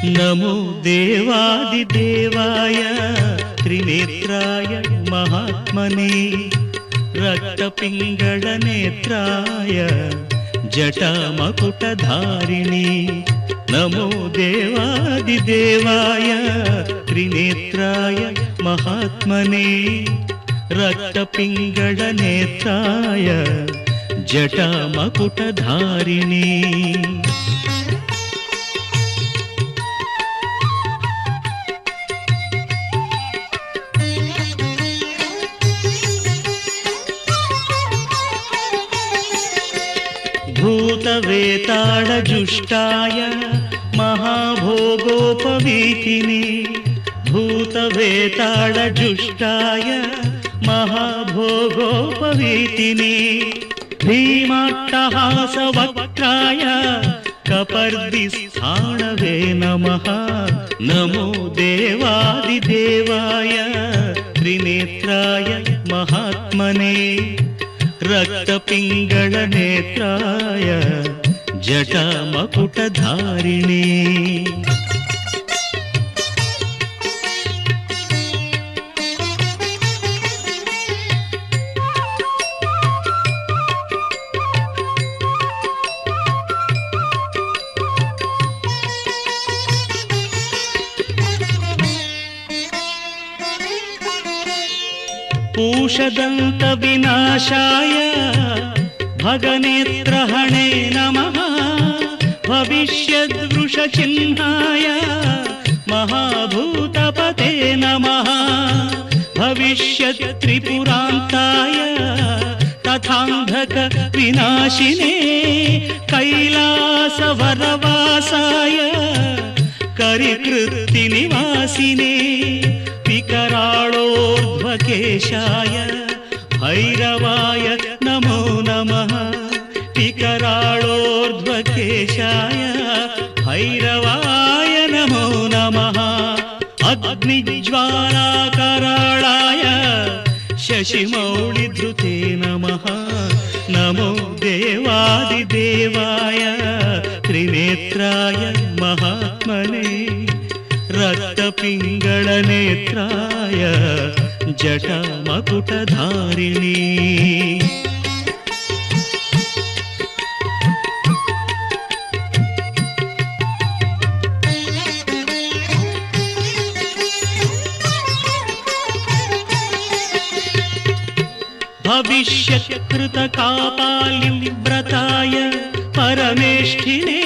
नमो देवादिदेवाय त्रिनेत्राय महात्मने रक्तपिङ्गळनेत्राय जटामकुटधारिणे नमो देवादिदेवाय त्रिनेत्राय महात्मने रक्तपिङ्गळनेत्राय जटामकुटधारिणे भूतवेताळजुष्टाय महाभोगोपवीतिने भूतवेताळजुष्टाय महाभोगोपवीतिने भीमाट्टहासवक्त्राय कपर्दिस्थाणवे नमः नमो देवादिदेवाय त्रिनेत्राय महात्मने रक्तपिङ्गळनेत्राय जटामकुटधारिणे पूषदन्तविनाशाय भगनेत्रहणे नमः भविष्यद्वृषचिह्नाय महाभूतपते नमः भविष्यत्त्रिपुरान्ताय तथान्धकविनाशिने कैलासवरवासाय करिकृत्तिनिवासिने विकराळोर्ध्वकेशाय भैरवाय नमो नमः विकराळोर्ध्वकेशाय भैरवाय नमो नमः अग्निज्वालाकराळाय शशिमौळिधृते नमः नमो देवादिदेवाय त्रिनेत्राय महात्मने रक्तपिङ्गळनेत्राय जटामकुटधारिणे भविष्यत्कृतकापालिव्रताय परमेष्ठिने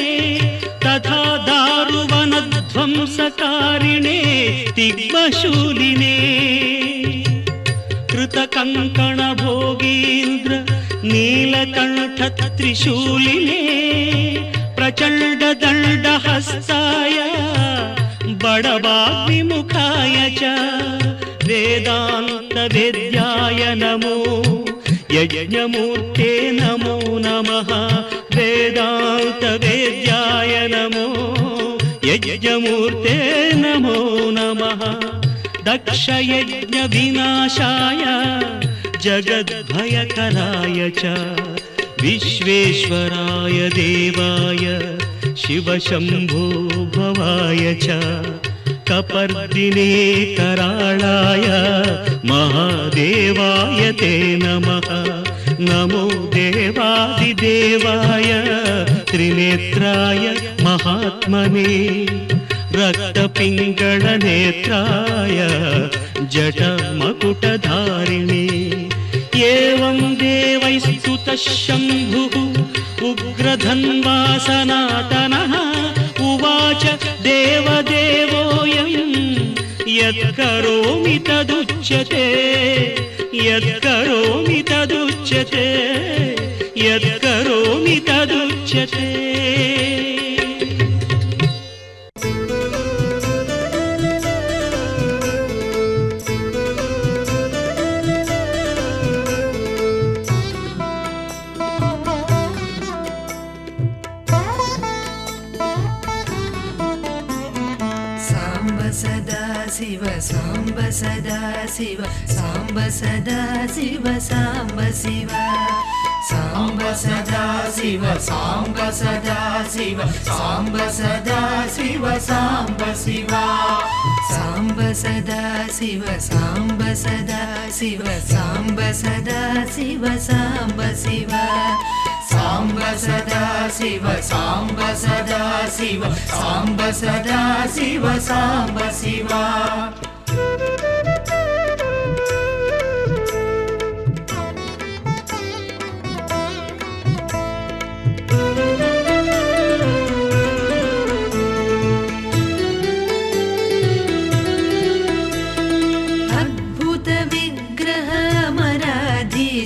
तथा दारुवनध्वंसकारिणे तिग्मशूलिने कृतकङ्कणभोगीन्द्र नीलकण्ठत्रिशूलिने प्रचण्डदण्डहस्ताय बडवाग्विमुखाय च वेदान्तवेद्याय नमो यज्ञमूर्ते नमो नमः वेदान्तवेद्याय नमो यज्ञमूर्ते नमो नमः दक्षयज्ञविनाशाय जगद्भयकराय च विश्वेश्वराय देवाय शिवशम्भो भवाय च कपर्दिने कराळाय महादेवाय ते नमः नमो देवादिदेवाय त्रिनेत्राय महात्मने रक्तपिङ्गळनेत्राय जटामकुटधारिणे एवं देवैस्तुतः शम्भुः उग्रधन्वा सनातनः उवाच देवदेवोऽयं यत्करोमि तदुच्यते यत्करोमि तदुच्यते यत्करोमि तदुच्यते शिव सांब सदा शिव सांब सदा शिव सांब शिव సాంబ సదా శివ సాంబ సదా శివ సాంబ సదా శివ సాంబ శివ సాంబ సదా శివ సాంబ సదా శివ సాంబ సదా శివ సాంబ శివ సాంబ సదా శివ సాంబ సదా శివ సాంబ సదా శివ సాంబ శివ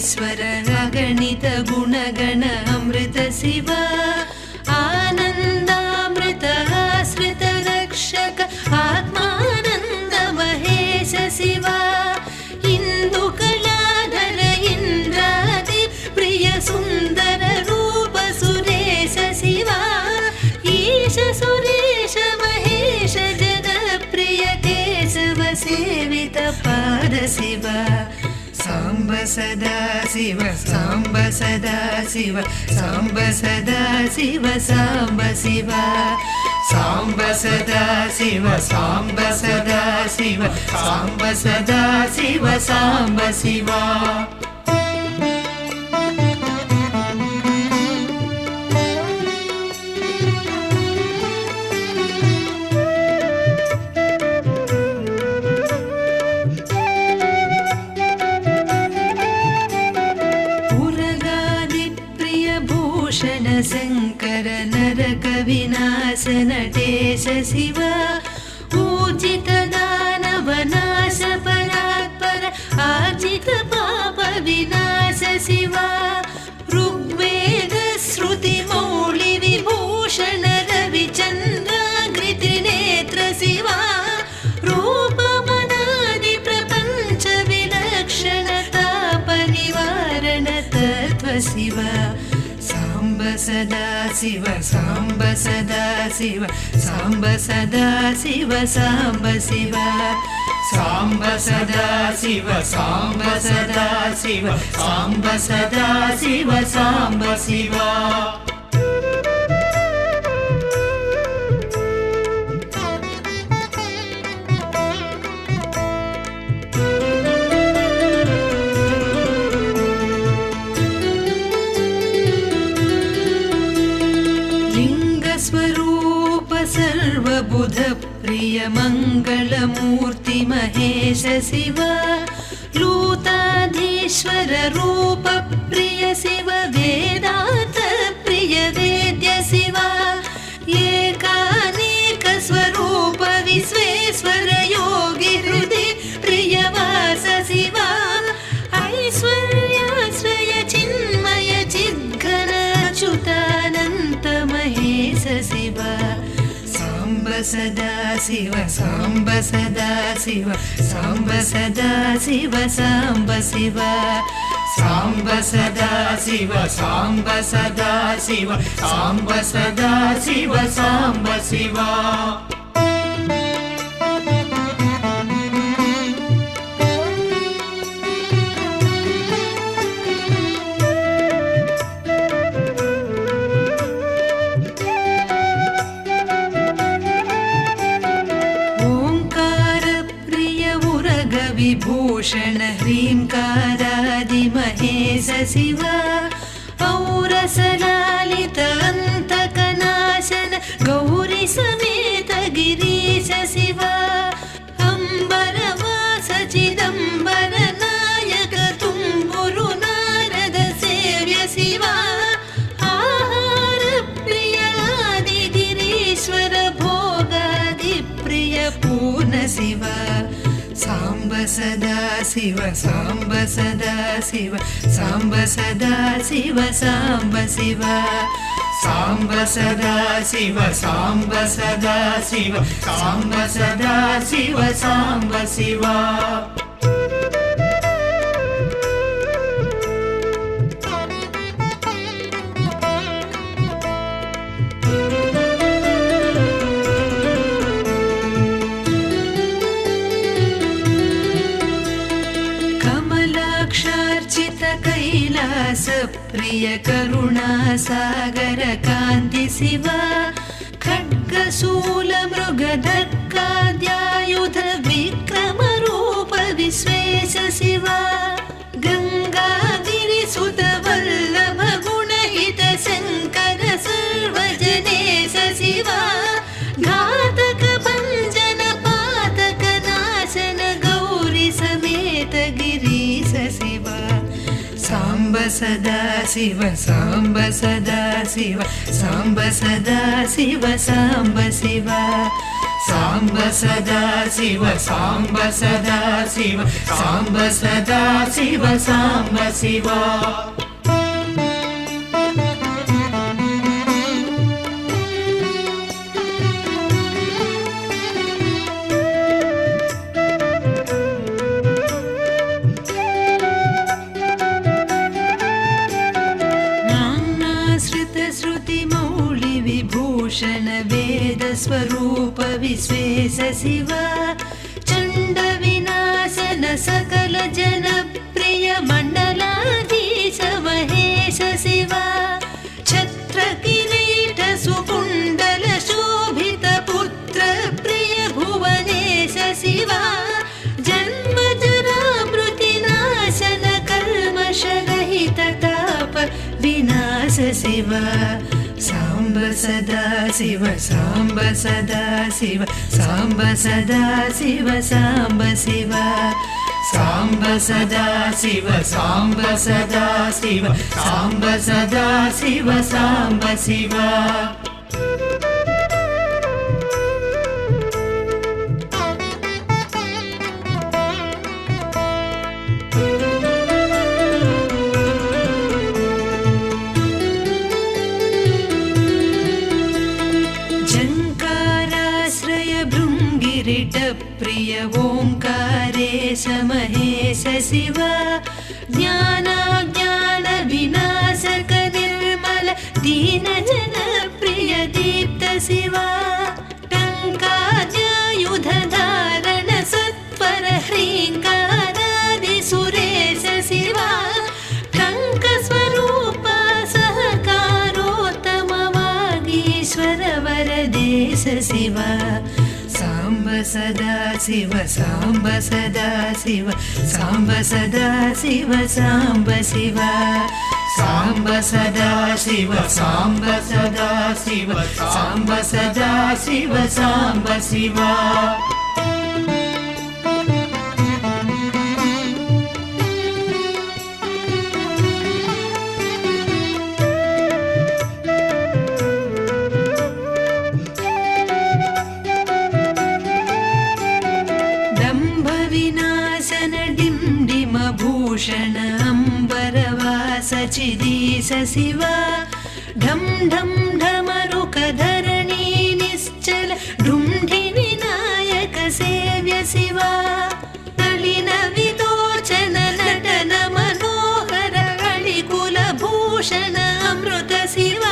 ఈశ్వర అగణిత గుణగణ అమృత శివ ఆనందామృత ఆశ్రిత రక్షక ఆత్మానంద మహేశ శివ ఇందు కళాధర ఇంద్రాది ప్రియ సుందర రూప సురేశ శివ ఈశ సురేశ మహేశ జన ప్రియ కేశవ సేవిత పాద శివ సాంబ సదా శివ సాంబ సదా శివ సాంబ సదా శివ సాంబ శివ సాంబ సదా శివ సాంబ సదా శివ సాంబ సదా శివ సాంబ శివ శంకర నరక వినాశ నటేశ శివ ఊజిత దానవ నాశ పరాత్పర ఆజిత పాప వినాశ శివ ఋగ్వేద శృతి మౌళి విభూషణ రవి చంద్రాగ్రి నేత్ర శివ రూపమనాది ప్రపంచ విలక్షణతా పరివారణ తత్వ శివ సాంబ సదా శివ సాంబ సదా శివ సాంబ సదా శివ సాంబ శివ సాంబ సదా శివ సాంబ సదా శివ సాంబ సదా శివ సాంబ శివ स्वरूप सर्वबुध प्रिय मंगलमूर्ति महेश शिव लूताधीश्वर रूप प्रिय शिव वेदांत प्रिय वेद्य शिव एकानेक स्वरूप विश्वेश्वर योगी हृदय प्रिय वास शिव ऐश्वर्याश्रय चिन्मय चिद्घन अच्युतानंत महेश शिव साम्ब सदा शिव साम्ब सदा शिव साम्ब सदा शिव साम्ब शिव साम्ब सदा शिव साम्ब सदा शिव साम्ब सदा शिव साम्ब शिव विभूषण ह्रींकारादि महेश शिव औरसलालित अन्तकनाशन गौरी समेत गिरीश शिव अम्बरवास चिदम्बर नायक तुम्बुरु नारद सेव्य शिव आहार प्रियादि गिरीश्वर भोगादि प्रिय पूर्ण शिव साम्ब सदा शिव साम्ब सदा शिव साम्ब सदा शिव साम्ब शिव साम्ब सदा शिव साम्ब सदा शिव साम्ब सदा शिव साम्ब शिव कैलास प्रिय प्रिय करुणासागर कान्ति शिव खड्गशूल मृगधक्काद्यायुध विक्रम रूप विश्वेश शिव गङ्गागिरिसुत वल्लभ गुणहित शङ्कर सर्वजनेश शिव घातक भञ्जन पातक नाशन गौरी समेत गिरीश शिव साम्ब सदा शिव साम्ब सदा शिव साम्ब सदा शिव साम्ब शिव साम्ब सदा शिव साम्ब सदा शिव साम्ब सदा शिव साम्ब शिव वेद स्वरूप विश्वेश शिव चण्ड विनाशन सकल जन प्रिय मण्डलाधीश महेश शिव छत्र किरीट सुकुण्डल शोभित पुत्र प्रिय भुवनेश शिव जन्म जरा मृति नाशन कल्मष रहित ताप विनाश शिव साम्ब सदा शिव साम्ब सदा शिव साम्ब सदा शिव साम्ब शिव साम्ब सदा शिव साम्ब सदा शिव साम्ब सदा शिव साम्ब शिव प्रिय ओंकारेश महेश शिव ज्ञानाज्ञान विनाशक निर्मल दीन जन प्रिय दीप्त शिव टङ्काद्यायुध धारण सत्वर ह्रीङ्कारादि सुरेश शिव टङ्क स्वरूप सहकारोत्तम वागीश्वर वरदेश शिव साम्ब सदा शिव साम्ब सदा शिव साम्ब सदा शिव साम्ब शिव साम्ब सदा शिव साम्ब सदा शिव साम्ब सदा शिव साम्ब शिव भूषण अम्बरवास चिदीश शिव ढम ढम ढमरुक धरणी निश्चल ढुण्ढि विनायक सेव्य शिव नलिन विलोचन नटन मनोहर अळिकुल भूषण अमृत शिव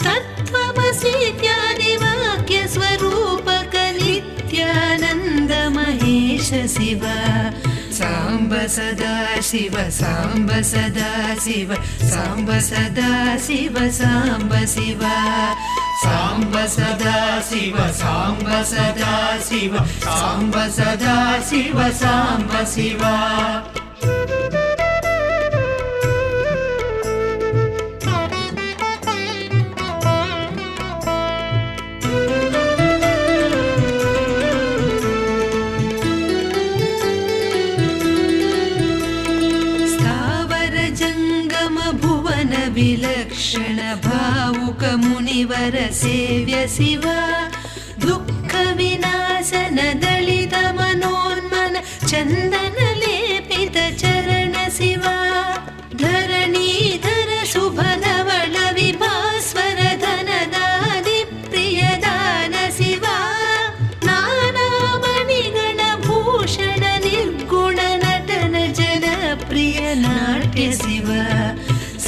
तत्त्वमसीत्यादि वाक्य स्वरूपक नित्यानन्द महेश शिव साम्ब सदा शिव साम्ब सदा शिव साम्ब सदा शिव साम्ब शिव साम्ब सदा शिव साम्ब सदा शिव साम्ब सदा शिव साम्ब शिव विलक्षण भावुक मुनिवर सेव्य शिव दुःख विनाशन दलित मनोन्मन चन्दन लेपित चरण शिव धरणीधर शुभ धवल विभास्वर धनदादि प्रिय दान शिव नानामणिगण भूषण निर्गुण नटन जन प्रिय नाट्य शिव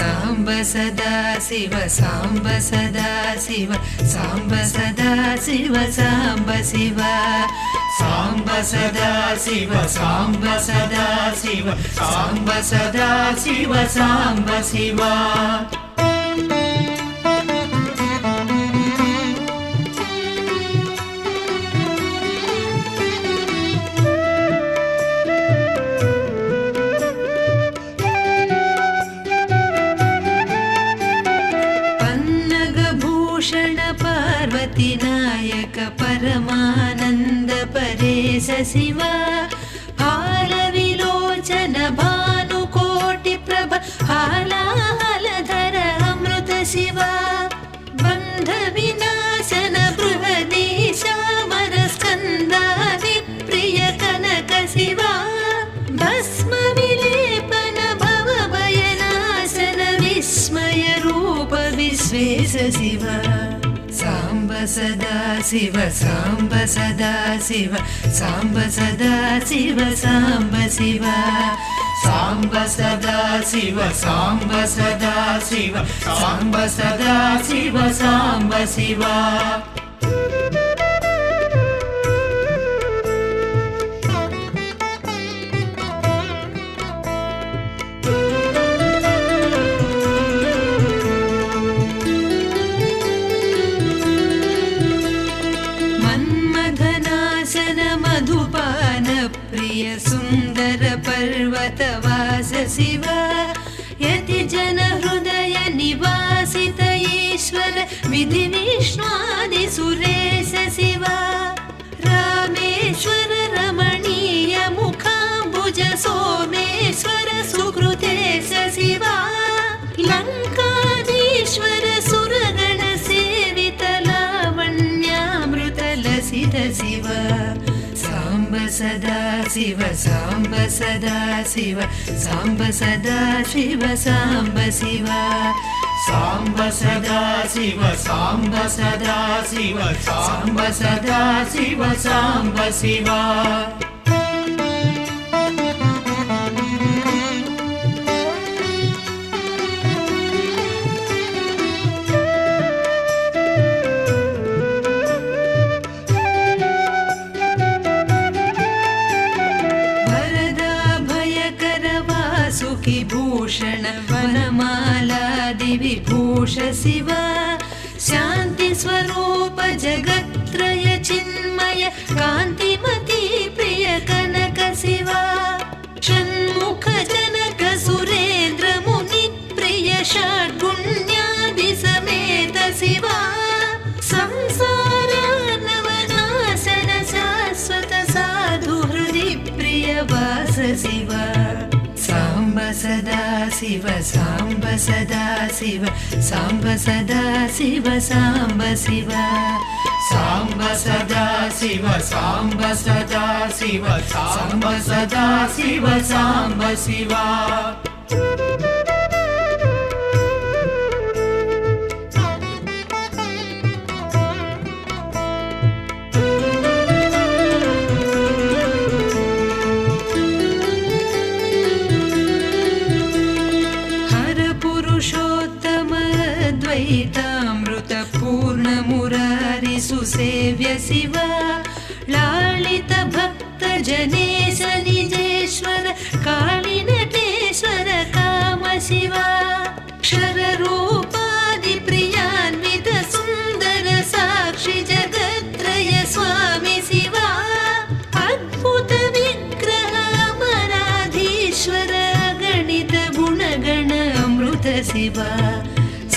साम्ब सदा शिव साम्ब सदा शिव साम्ब सदा शिव साम्ब शिव సాంబ సదా శివ సాంబ సదా శివ సాంబ సదా శివ సాంబ శివ नायक परमानंद परेश शिव हालविलोचन भानुकोटि प्रभ हालाहलधर अमृत शिव बंध विनाशन बृहदीशामर स्कंदादि प्रिय कनक शिव भस्म विलेपन भव भयनाशन विस्मय रूप विश्वेश शिव साम्ब सदा शिव साम्ब सदा शिव साम्ब सदा शिव साम्ब शिव साम्ब सदा शिव साम्ब सदा शिव साम्ब सदा शिव साम्ब शिव सुंदर पर्वतवास शिव यति जन हृदय निवासित ईश्वर विधि विष्णुआदि सुरेश शिव रामेश्वर रमणीय मुखाम्बुज सोमेश्वर सुकृतेश शिव लंकाधीश्वर सुरगण सेवित लावण्यामृत लसित शिव साम्ब सदा शिव साम्ब सदा शिव साम्ब सदा शिव साम्ब शिव साम्ब सदा शिव साम्ब सदा शिव साम्ब सदा शिव साम्ब शिव भूषण वनमालादि विभूष शिव शांति स्वरूप जगत्त्रय चिन्मय कांतिमती प्रिय कनक शिव षण्मुख जनक सुरेंद्र मुनि प्रिय षड्गुण्यादि समेत शिव संसारार्णवनाशन शाश्वत साधु हृदि प्रिय वास शिव साम्ब सदा शिव साम्ब सदा शिव साम्ब सदा शिव साम्ब शिव साम्ब सदा शिव साम्ब सदा शिव साम्ब सदा शिव साम्ब शिव द्वैतामृत पूर्ण मुरारि सुसेव्य शिव लालित भक्त जनेश निजेश्वर कालिनटेश्वर काम शिव क्षर रूपादि प्रियान्वित सुंदर साक्षि जगत्त्रय स्वामी शिव अद्भुत विग्रह अमराधीश्वर गणित गुणगण अमृत शिव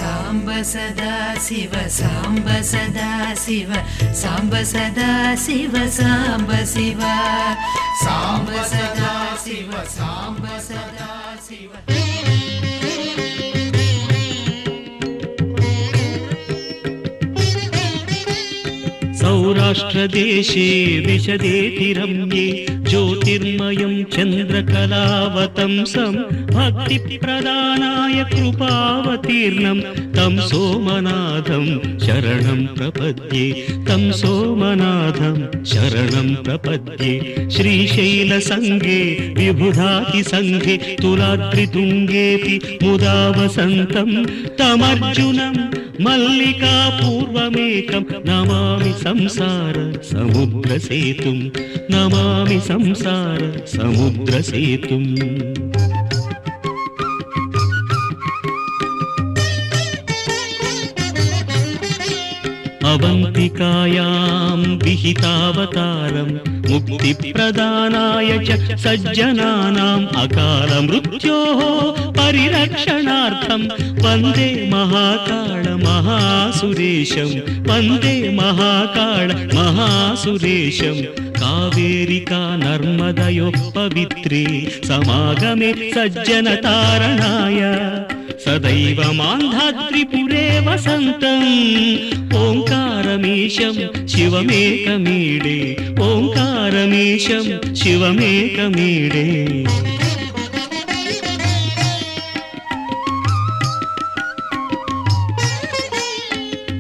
साम्ब सदा शिव साम्ब सदा शिव साम्ब सदा शिव साम्ब शिव साम्ब सदा शिव साम्ब सदा शिव सौराष्ट्रदेशे विशदेति रम्ये ज्योतिर्मयं चन्द्रकलावतंसं भक्तिप्रदानाय कृपावतीर्णं तं सोमनाथं शरणं प्रपद्ये तं सोमनाथं शरणं प्रपद्ये श्रीशैलसङ्गे विबुधातिसङ्गे तुलाद्रितुङ्गेऽपि मुदा वसन्तं तमर्जुनं मल्लिकापूर्वमेकं नमामि संसार समुद्रसेतुं नमामि संसार समुद्रसेतुम् अवन्तिकायां विहितावतारं मुक्तिप्रदानाय च सज्जनानाम् अकालमृत्योः परिरक्षणार्थं वन्दे महाकाल महासुरेशं वन्दे महाकाल महासुरेशं कावेरिका नर्मदयोः पवित्रे समागमे सज्जनतारणाय सदैव मान्धाद्रिपुरे वसन्तम् ओङ्कारमीशं शिवमेकमीडे ओङ्कारमीशं शिवमेकमीडे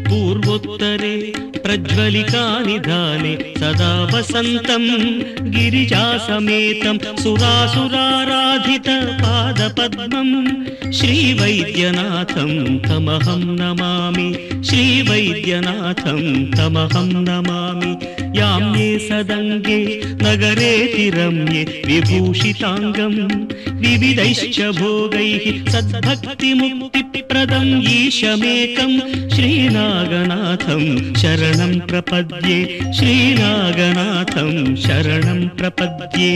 पूर्वोत्तरे प्रज्वलिकानिधाने सदा वसन्तं गिरिजासमेतं सुरासुराराधित पादपद्मं श्रीवैद्यनाथं तमहं नमामि श्रीवैद्यनाथं तमहं नमामि याम्ये सदङ्गे नगरेति रम्ये विभूषिताङ्गं विविधैश्च भोगैः सद्भक्तिमुक्तिप्रदं ईशमेकं श्रीनागनाथं शरणं प्रपद्ये श्रीनागनाथं शरणं प्रपद्ये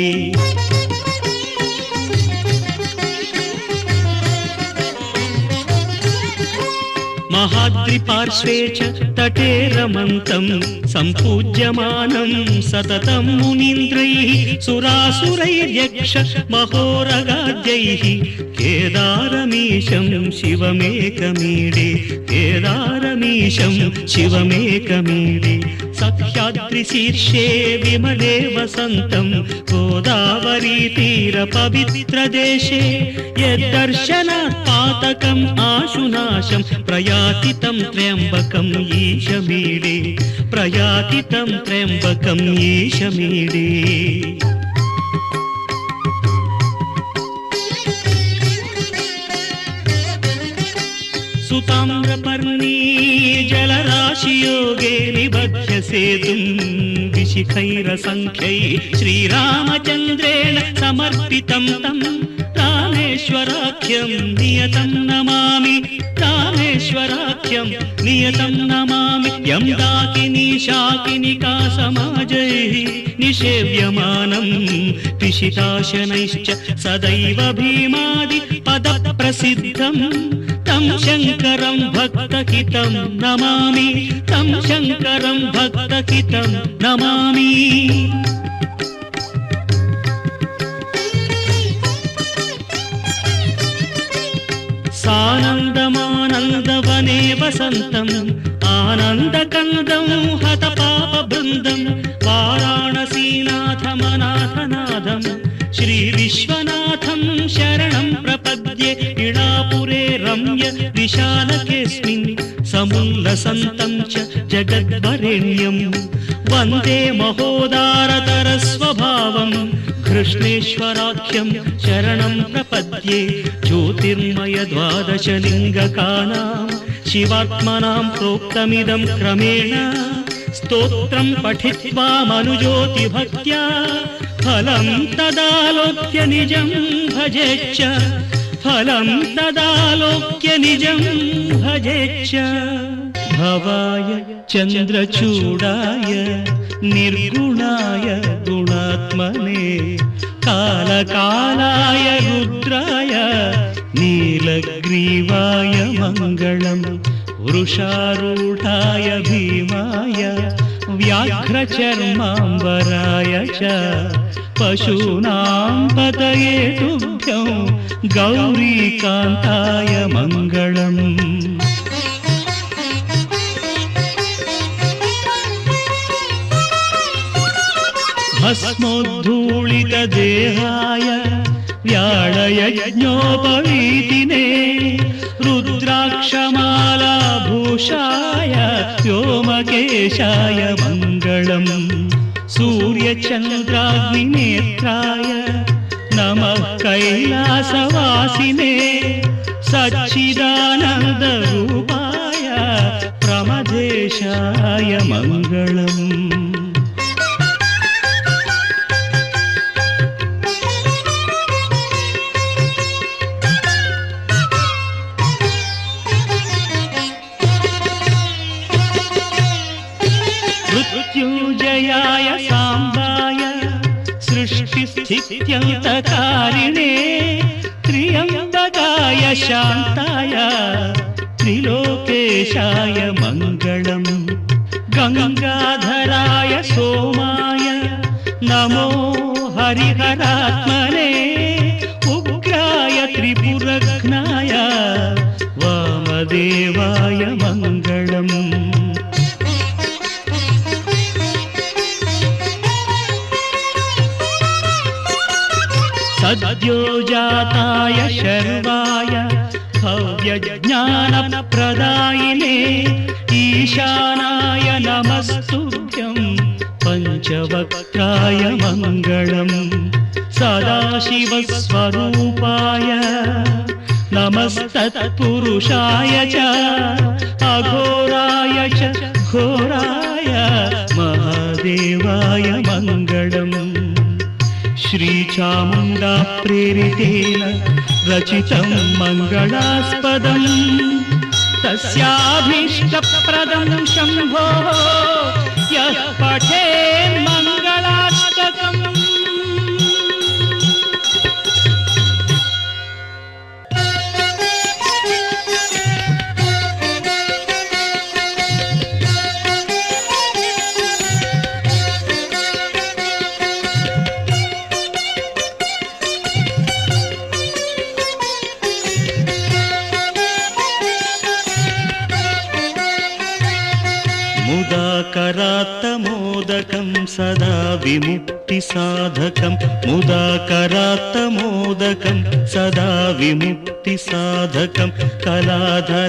महाद्रिपार्श्वे च तटे रमन्तं सम्पूज्यमानं सततं मुनीन्द्रैः सुरासुरैर्यक्ष महोरगाद्यैः केदारमीशं शिवमेकमीडे केदारमीशं शिवमेकमीडे सख्याद्रिशीर्षे विमले वसन्तं गोदावरीतीरपवित्रदेशे यद्दर्शनात् पातकम् आशुनाशं प्रयाति तं त्र्यम्बकम् ईशमीडे प्रयाति तं त्र्यम्बकम् ईशमीडे सुताम्रपर्णी जलराशियोगे निबध्य सेतुं विशिखैरसङ्ख्यै श्रीरामचन्द्रेण समर्पितं तं रामेश्वराख्यं नियतं नमामि रामेश्वराख्यं नियतं नमामि यं दाकिनी शाकिनिका समाजैः निषेव्यमानं पिशिताशनैश्च सदैव भीमादि पदप्रसिद्धं तं शङ्करं भक्तहितं नमामि तं शङ्करं भक्तहितं नमामि सानन्दमानन्दवने वसन्तम् आनन्दकन्दं हतपापबृन्दं वाराणसीनाथमनाथनाथं श्रीविश्वनाथं शरणं प्रपद्ये इडापुरे रम्य विशालकेऽस्मिन् समुल्लसन्तं च जगद्वरेण्यं वन्दे महोदारतरस्वभावं कृष्णेश्वराख्यं शरणं प्रपद्ये ज्योतिर्मय द्वादशलिङ्गकानां शिवात्मनां प्रोक्तमिदं क्रमेण स्तोत्रं पठित्वा मनुज्योतिभक्त्या फलं तदालोक्य निजं भजेच्च फलं तदालोक्य निजं भजेच्च भवाय चन्द्रचूडाय निर्गुणाय गुणात्मने कालकालाय रुद्राय नीलग्रीवाय मङ्गलम् वृषारूढाय भीमाय व्याघ्रचर्माम्बराय च पशूनां पतये तुभ्यं गौरीकान्ताय मङ्गलम् भस्मोद्धूलितदेहाय व्याळयज्ञोपवीतिने रुद्राक्षमालाभूषाय व्योमकेशाय मङ्गलम् सूर्यचन्द्राग्निनेत्राय नमः कैलासवासिने सच्चिदानन्दरूपाय प्रमदेशाय मङ्गलम् मृत्युञ्जयाय साम्बाय सृष्टिस्थित्यन्तकारिणे त्र्यम्बकाय शान्ताय त्रिलोकेशाय मङ्गलम् गङ्गाधराय सोमाय नमो हरिहरात्मने उग्राय त्रिपुरघ्नाय वामदेवाय मङ्गलम् सद्योजाताय शर्वाय भव्यज्ञानप्रदायिने ईशानाय नमस्तुभ्यं पञ्चवक्त्राय मङ्गलम् सदाशिवस्वरूपाय नमस्तत्पुरुषाय च अघोराय च घोराय महादेवाय मङ्गलम् श्रीचामुण्डा प्रेरितेन रचितं मङ्गलास्पदम् तस्याभीष्टप्रदं शम्भो यः पठेन् मङ्गलाष्टकम् मुदाकरात्तमोदकं सदा विमुक्तिसाधकं मुदाकरात्तमोदकं सदा विमुक्तिसाधकं कलाधरावतंसकं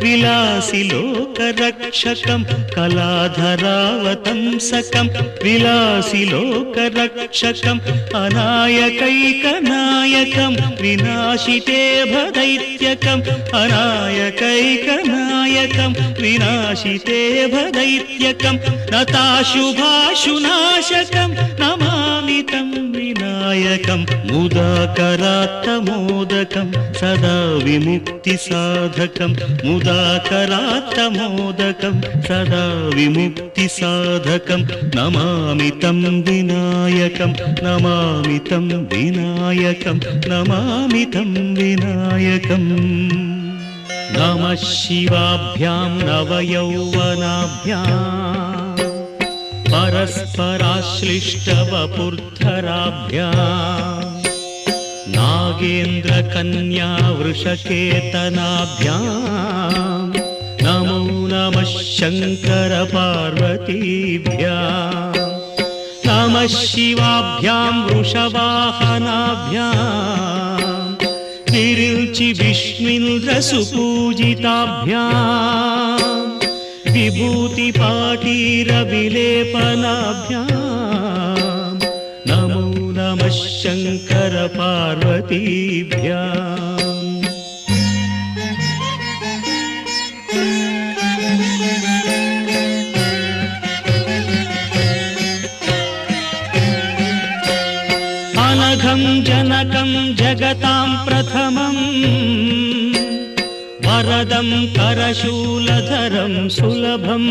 विलासि लोकरक्षकं कलाधरावतंसकं विलासि लोकरक्षकम् अनायकैकनायकं विनाशिते भदैत्यकम् अनायकैकनायकं विनाशिते भदैत्यकं नताशुभाशुनाशकं नमामि तं विनायकं मुदाकरात्तमोदकं सदा विमुक्तिसाधकं मुदाकरात्तमोदकं सदा विमुक्तिसाधकं नमामि तं विनायकं नमामि तं विनायकं नमामि तं विनायकम् नमः शिवाभ्यां नवयौवनाभ्यां परस्पराश्लिष्टवपुर्धराभ्यां नागेन्द्रकन्या वृषकेतनाभ्यां नमो नमः शङ्करपार्वतीभ्यां नमः शिवाभ्यां वृषवाहनाभ्यां विरिञ्चि विष्णुन्द्रसुपूजिताभ्यां विभूतिपाटीरविलेपनाभ्यां नमो नमः शङ्करपार्वतीभ्याम् अनघं जनकं जगतां प्रथमं वरदं करशूलधरं सुलभं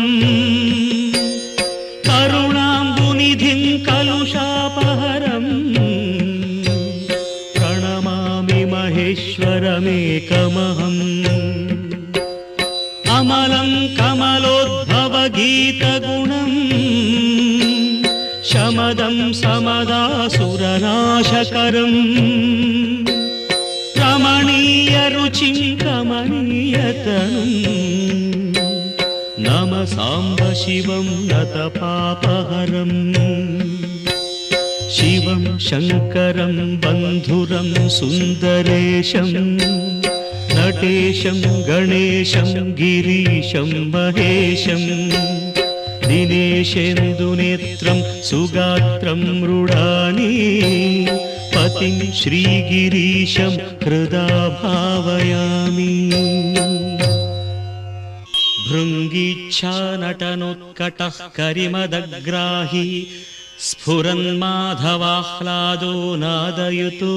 करुणाम्बुनिधिं कलुषापहरं प्रणमामि महेश्वरमेकमहम् अमलं कमलोद्भवगीतगुणं शमदं समदासुरनाशकरम् रमणीयरुचिं कमनीयतनुं नमः साम्ब शिवं नतपापहरम् शिवं शङ्करं बन्धुरं सुन्दरेशं नटेशं गणेशं गिरीशं महेशं दिनेशेन्दुनेत्रं सुगात्रं मृडानि पतिं श्रीगिरीशं हृदा भावयामि। भृङ्गीच्छानटनोत्कटः करिमदग्राही स्फुरन्माधवाह्लादो नादयुतो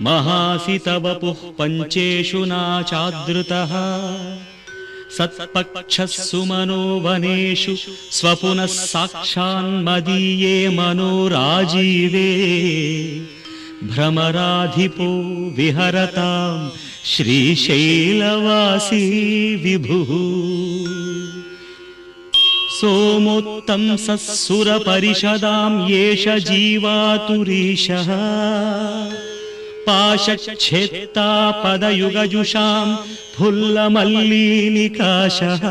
महासितवपुः पञ्चेषु नाचादृतः सत्पक्षः सुमनो वनेषु स्वपुनः साक्षान्मदीये मनोराजीवे भ्रमराधिपो विहरतां श्रीशैलवासी विभुः सोमोत्तंसः सुरपरिषदां येष जीवातुरीशः पाशच्छेत्ता पदयुगजुषां फुल्लमल्लीनिकाशः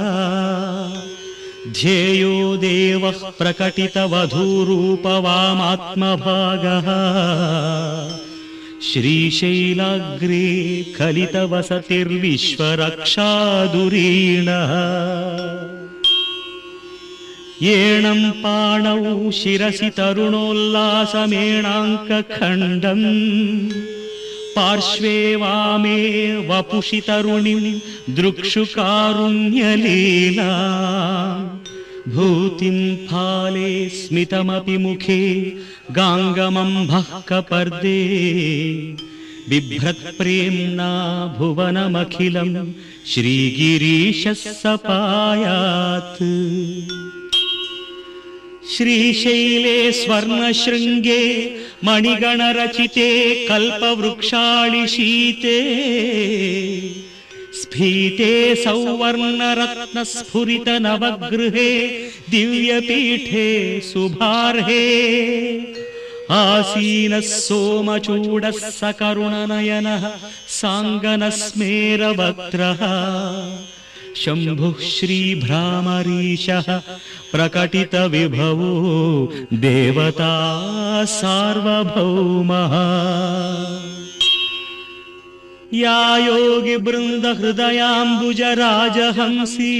ध्येयो देवः प्रकटितवधूरूपवामात्मभागः श्रीशैलाग्रे कलितवसतिर्विश्वरक्षादुरीणः येणं पाणौ शिरसि तरुणोल्लासमेणाङ्कखण्डम् पार्श्वे वामे वपुषि तरुणीं दृक्षुकारुण्यलीला भूतिं फाले स्मितमपि मुखे गाङ्गमम्भः कपर्दे बिभ्रत्प्रेम्णा भुवनमखिलं श्रीगिरीशः सपायात्। श्रीशैले स्वर्णशृङ्गे मणिगणरचिते कल्पवृक्षाळिशीते स्फीते सौवर्णरत्नस्फुरितनवगृहे दिव्यपीठे शुभार्हे आसीनः सोमचूडः सकरुणनयनः साङ्गनस्मेरवक्त्रः शम्भुः श्रीभ्रामरीशः प्रकटितविभवो देवता सार्वभौमः। या योगिवृन्दहृदयाम्बुजराजहंसी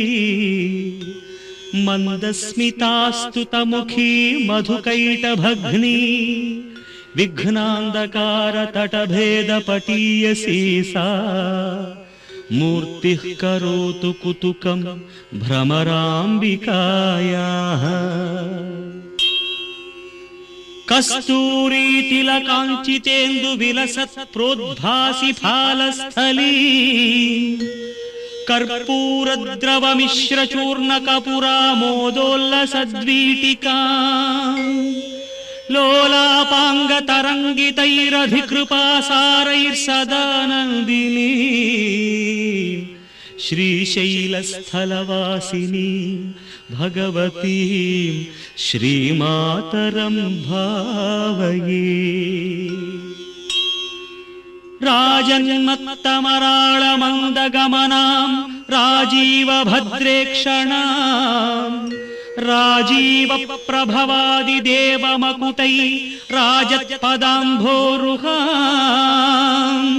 मन्दस्मितास्तुतमुखी मधुकैटभग्नी विघ्नान्धकारतटभेदपटीयसी सा मूर्तिः करोतु कुतुकं भ्रमराम्बिकायाः। कस्तूरीतिलकाञ्चितेन्दुविलसत् प्रोद्भासि फालस्थली कर्पूरद्रवमिश्रचूर्णकपुरामोदोल्लसद्वीटिका लोलापाङ्गतरङ्गितैरधिकृपासारैर्सदानन्दिनी श्रीशैलस्थलवासिनी भगवतीं श्रीमातरं भावये। राजन्मत्तमराळमन्दगमनां राजीवभद्रेक्षणाम् राजीवप्रभवादिदेवमकुटै राजत्पदाम्भोरुहाम्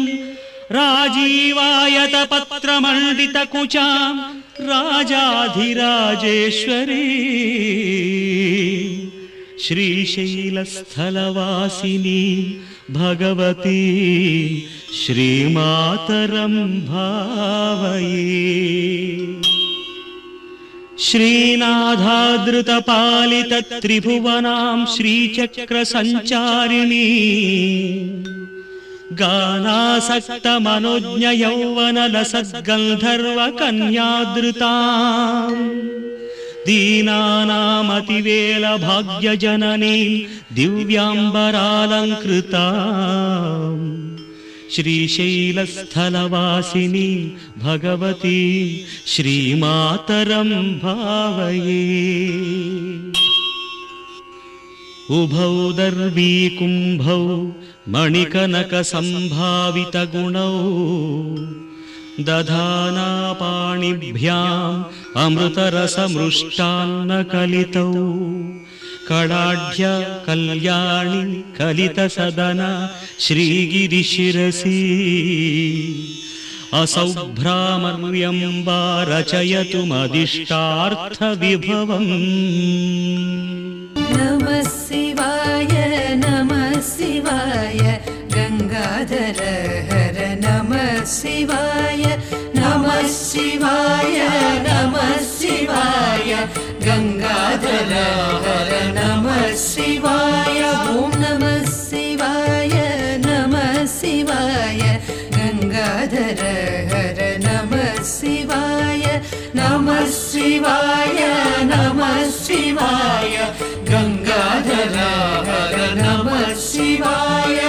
राजीवायतपत्रमण्डितकुचां राजाधिराजेश्वरी श्रीशैलस्थलवासिनी भगवती श्रीमातरं भावये। श्रीनाथादृतपालितत्रिभुवनां श्रीचक्रसञ्चारिणी गानासक्तमनोज्ञयौवनलसद्गन्धर्वकन्यादृताम् दीनानामतिवेलभाग्यजननी दिव्याम्बरालङ्कृताम् श्रीशैलस्थलवासिनी भगवती श्रीमातरं भावये। उभौ दर्वीकुम्भौ मणिकनकसम्भावितगुणौ दधानापाणिभ्याम् अमृतरसमृष्टान्नकलितौ कलाढ्य कल्याणि कलितसदन श्रीगिरिशिरसि असौ भ्रामर्यम्बा रचयतु मदिष्टार्थविभवम्। नमः शिवाय गंगाधर हर नमः शिवाय गंगाधर हर नमः शिवाय ओम नमः शिवाय गंगाधर हर नमः शिवाय गंगाधर हर नमः शिवाय।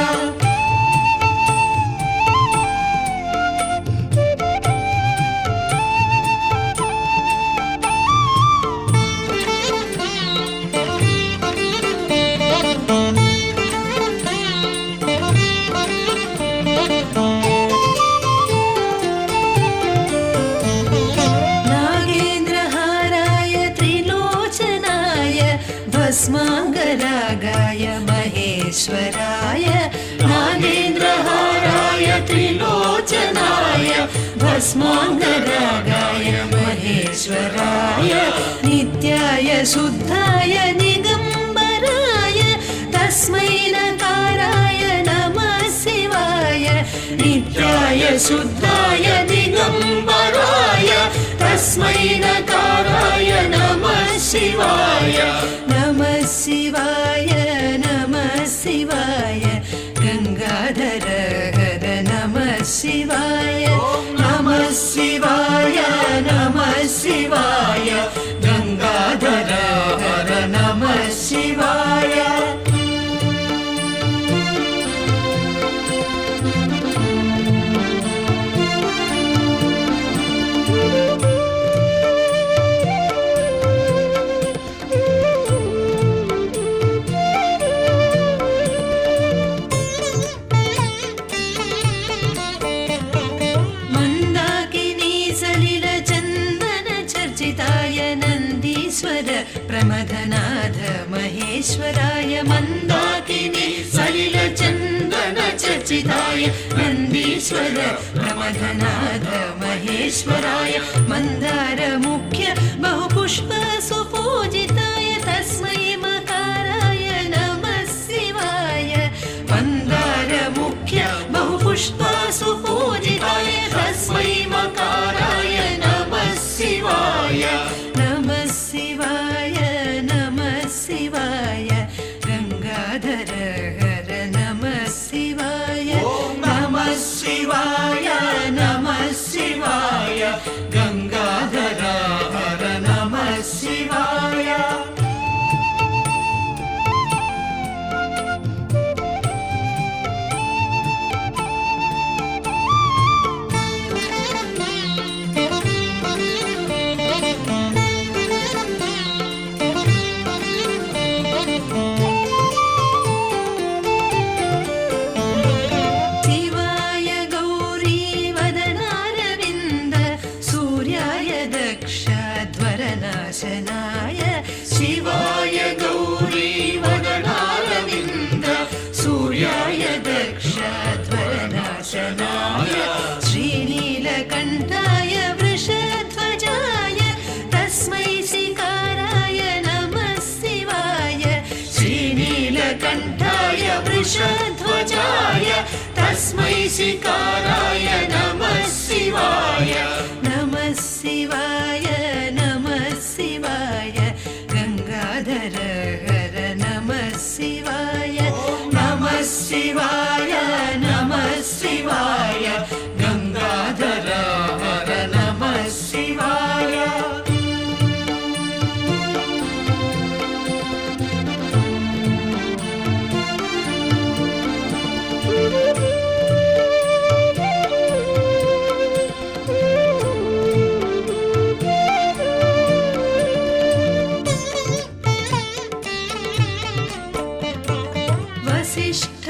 भस्मांगरागाय महेश्वराय नागेन्द्रहाराय त्रिलोचनाय भस्मांगरागाय महेश्वराय नित्याय शुद्धाय निगंबराय तस्मै नकाराय नमः शिवाय नित्याय शुद्धाय दिगंबराय तस्मै नकाराय नमः शिवाय नमः शिवाय गंगाधर हर नमः शिवाय गंगाधर हर नमः शिवाय। प्रमथनाथ महेश्वराय मंदाकिनी सलिल चंदन चर्चिताय नंदीश्वर प्रमथनाथ महेश्वराय मंदार मुख्य बहुपुष्प सुपूजिताय तस्मै मकाराय नमः शिवाय मंदार मुख्य बहुपुष्प सुपूजिताय तस्मै मकाराय नमः शिवाय नमः शिवाय गंगाधर हर नमः शिवाय गंगाधर हर नमः शिवाय। शिवाय गौरी वदनारविन्द सूर्याय दक्षध्वरनाशनाय श्रीनीलकण्ठाय वृषध्वजाय तस्मै शिकाराय नमः शिवाय श्रीनीलकण्ठाय वृषध्वजाय तस्मै शिकाराय नमः शिवाय गंगाधर हर नमः शिवाय गंगाधर हर नमः शिवाय। वसिष्ठ